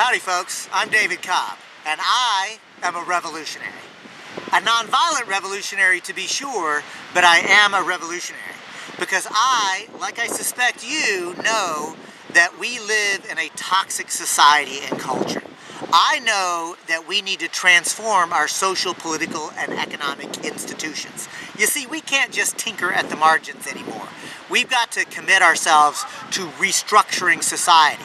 Howdy folks, I'm David Cobb, and I am a revolutionary. A nonviolent revolutionary to be sure, but I am a revolutionary. Because I, like I suspect you, know that we live in a toxic society and culture. I know that we need to transform our social, political, and economic institutions. You see, we can't just tinker at the margins anymore. We've got to commit ourselves to restructuring society.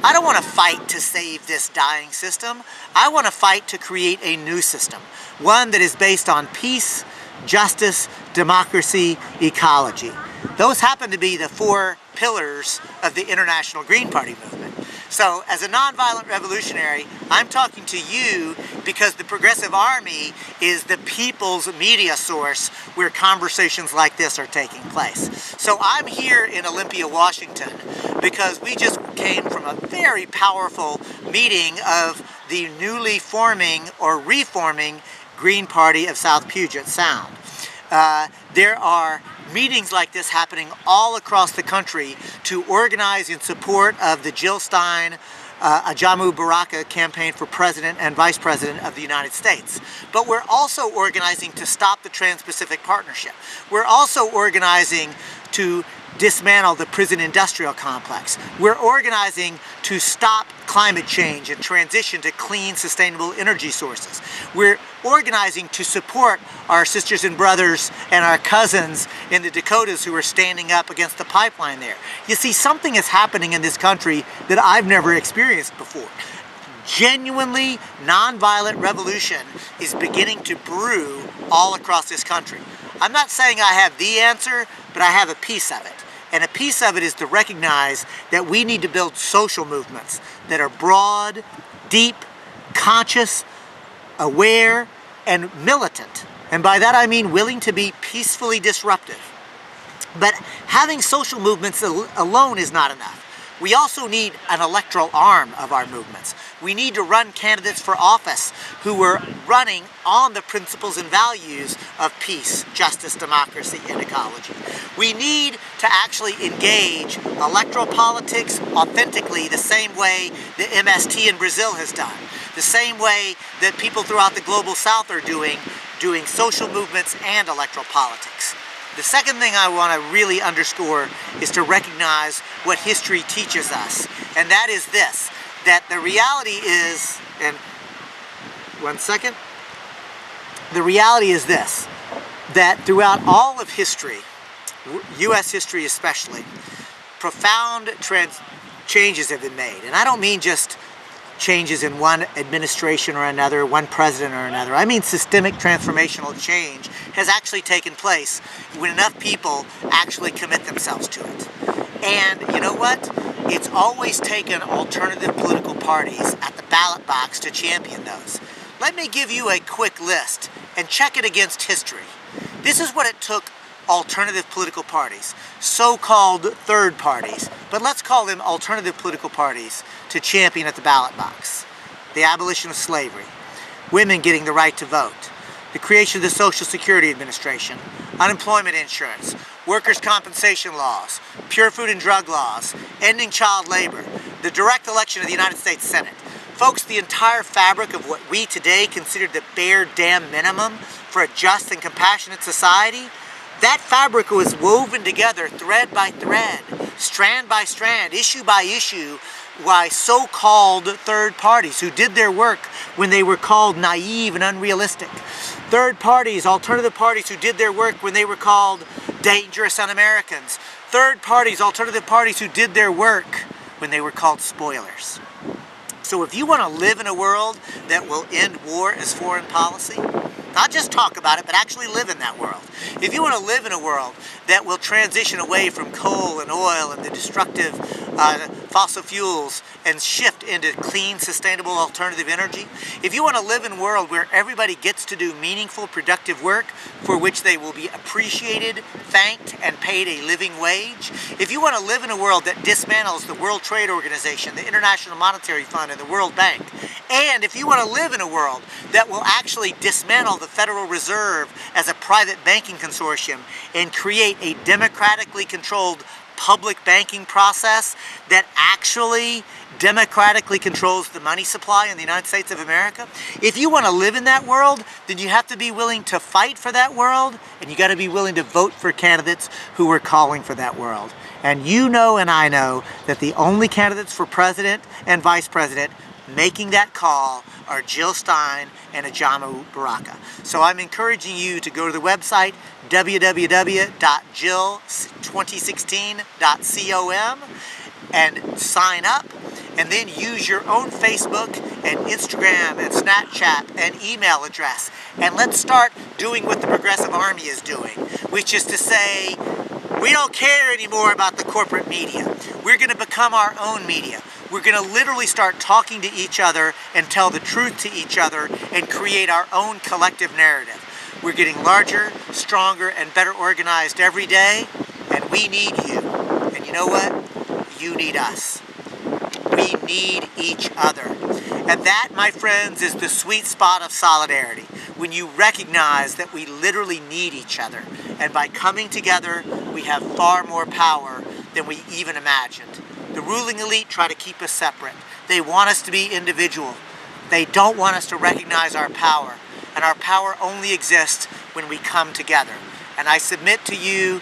I don't want to fight to save this dying system. I want to fight to create a new system. One that is based on peace, justice, democracy, ecology. Those happen to be the four pillars of the International Green Party movement. So, as a nonviolent revolutionary, I'm talking to you because the Progressive Army is the people's media source where conversations like this are taking place. So I'm here in Olympia, Washington, because we just came from a very powerful meeting of the newly forming or reforming Green Party of South Puget Sound. There are meetings like this happening all across the country to organize in support of the Jill Stein, Ajamu Baraka campaign for President and Vice President of the United States. But we're also organizing to stop the Trans-Pacific Partnership. We're also organizing to dismantle the prison industrial complex. We're organizing to stop climate change and transition to clean, sustainable energy sources. We're organizing to support our sisters and brothers and our cousins in the Dakotas who are standing up against the pipeline there. You see, something is happening in this country that I've never experienced before. Genuinely nonviolent revolution is beginning to brew all across this country. I'm not saying I have the answer, but I have a piece of it. And a piece of it is to recognize that we need to build social movements that are broad, deep, conscious, aware, and militant. And by that I mean willing to be peacefully disruptive. But having social movements alone is not enough. We also need an electoral arm of our movements. We need to run candidates for office who are running on the principles and values of peace, justice, democracy, and ecology. We need to actually engage electoral politics authentically the same way the MST in Brazil has done, the same way that people throughout the global south are doing social movements and electoral politics. The second thing I want to really underscore is to recognize what history teaches us, and that is this, that the reality is, and one second, the reality is this, that throughout all of history, U.S. history especially, profound changes have been made. And I don't mean just changes in one administration or another, one president or another. I mean systemic transformational change has actually taken place when enough people actually commit themselves to it. And you know what? It's always taken alternative political parties at the ballot box to champion those. Let me give you a quick list and check it against history. This is what it took alternative political parties, so-called third parties, but let's call them alternative political parties, to champion at the ballot box. The abolition of slavery, women getting the right to vote, the creation of the Social Security Administration, unemployment insurance, workers' compensation laws, pure food and drug laws, ending child labor, the direct election of the United States Senate. Folks, the entire fabric of what we today consider the bare damn minimum for a just and compassionate society, that fabric was woven together thread by thread, strand by strand, issue by issue, by so-called third parties who did their work when they were called naive and unrealistic. Third parties, alternative parties who did their work when they were called dangerous un-Americans. Third parties, alternative parties who did their work when they were called spoilers. So if you want to live in a world that will end war as foreign policy, not just talk about it, but actually live in that world. If you want to live in a world that will transition away from coal and oil and the destructive fossil fuels and shift into clean, sustainable, alternative energy, if you want to live in a world where everybody gets to do meaningful, productive work for which they will be appreciated, thanked, and paid a living wage, if you want to live in a world that dismantles the World Trade Organization, the International Monetary Fund, and the World Bank, and if you want to live in a world that will actually dismantle the Federal Reserve as a private banking consortium and create a democratically controlled public banking process that actually democratically controls the money supply in the United States of America. If you want to live in that world, then you have to be willing to fight for that world, and you got to be willing to vote for candidates who are calling for that world. And you know and I know that the only candidates for president and vice president making that call are Jill Stein and Ajamu Baraka. So I'm encouraging you to go to the website www.jill2016.com and sign up, and then use your own Facebook and Instagram and Snapchat and email address, and let's start doing what the Progressive Army is doing, which is to say, we don't care anymore about the corporate media. We're going to become our own media. We're going to literally start talking to each other and tell the truth to each other and create our own collective narrative. We're getting larger, stronger, and better organized every day, and we need you. And you know what? You need us. We need each other. And that, my friends, is the sweet spot of solidarity. When you recognize that we literally need each other. And by coming together, we have far more power than we even imagined. The ruling elite try to keep us separate. They want us to be individual. They don't want us to recognize our power. And our power only exists when we come together. And I submit to you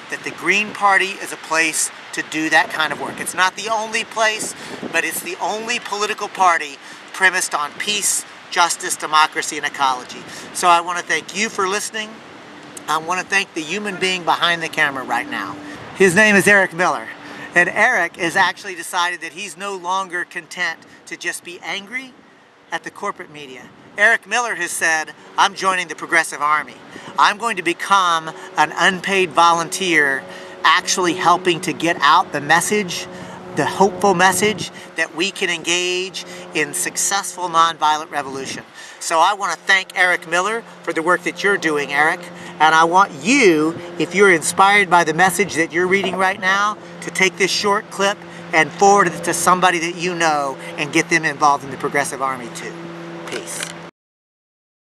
that the Green Party is a place to do that kind of work. It's not the only place, but it's the only political party premised on peace, justice, democracy, and ecology. So I want to thank you for listening. I want to thank the human being behind the camera right now. His name is Eric Miller. And Eric has actually decided that he's no longer content to just be angry at the corporate media. Eric Miller has said, I'm joining the Progressive Army. I'm going to become an unpaid volunteer, actually helping to get out the message, the hopeful message that we can engage in successful nonviolent revolution. So I want to thank Eric Miller for the work that you're doing, Eric. And I want you, if you're inspired by the message that you're reading right now, to take this short clip and forward it to somebody that you know and get them involved in the Progressive Army too. Peace.